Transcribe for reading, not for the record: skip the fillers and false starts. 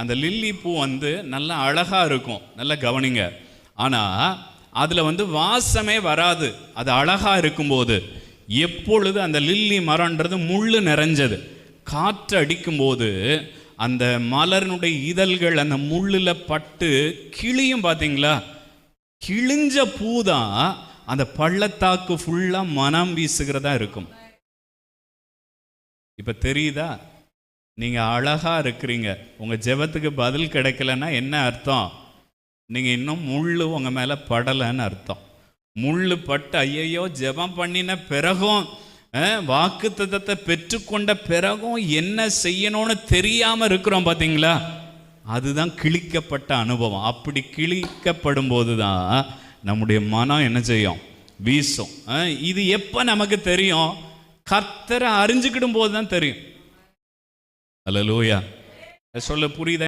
அந்த லில்லி பூ நல்லா அழகாக இருக்கும், நல்லா கவனிங்க. ஆனால் அதில் வாசமே வராது. அது அழகாக இருக்கும்போது எப்பொழுது அந்த லில்லி மரம்ன்றது முள் நிறைஞ்சது, காற்று அடிக்கும்போது அந்த மலர்னுடைய இதழ்கள் அந்த முள்ளில் பட்டு கிளியும். பார்த்தீங்களா, கிழிஞ்ச பூ தான் அந்த பள்ளத்தாக்கு ஃபுல்லாக மனம் வீசுகிறதா இருக்கும். இப்போ தெரியுதா? நீங்கள் அழகாக இருக்கிறீங்க, உங்கள் ஜெபத்துக்கு பதில் கிடைக்கலன்னா என்ன அர்த்தம்? நீங்கள் இன்னும் முள் உங்கள் மேலே படலைன்னு அர்த்தம். முள் பட்டு ஐயையோ ஜெபம் பண்ணின பிறகும், வாக்குத்தத்தத்தை பெற்றுக்கொண்ட பிறகும் என்ன செய்யணும்னு தெரியாமல் இருக்கிறோம். பார்த்தீங்களா, அதுதான் கிழிக்கப்பட்ட அனுபவம். அப்படி கிழிக்கப்படும் போது தான் நம்முடைய மனம் என்ன செய்யும்? வீசும். இது எப்போ நமக்கு தெரியும்? கர்த்தரை அறிஞ்சுக்கிடும் போது தான் தெரியும். அல்லேலூயா. சொல்ல புரியுதா?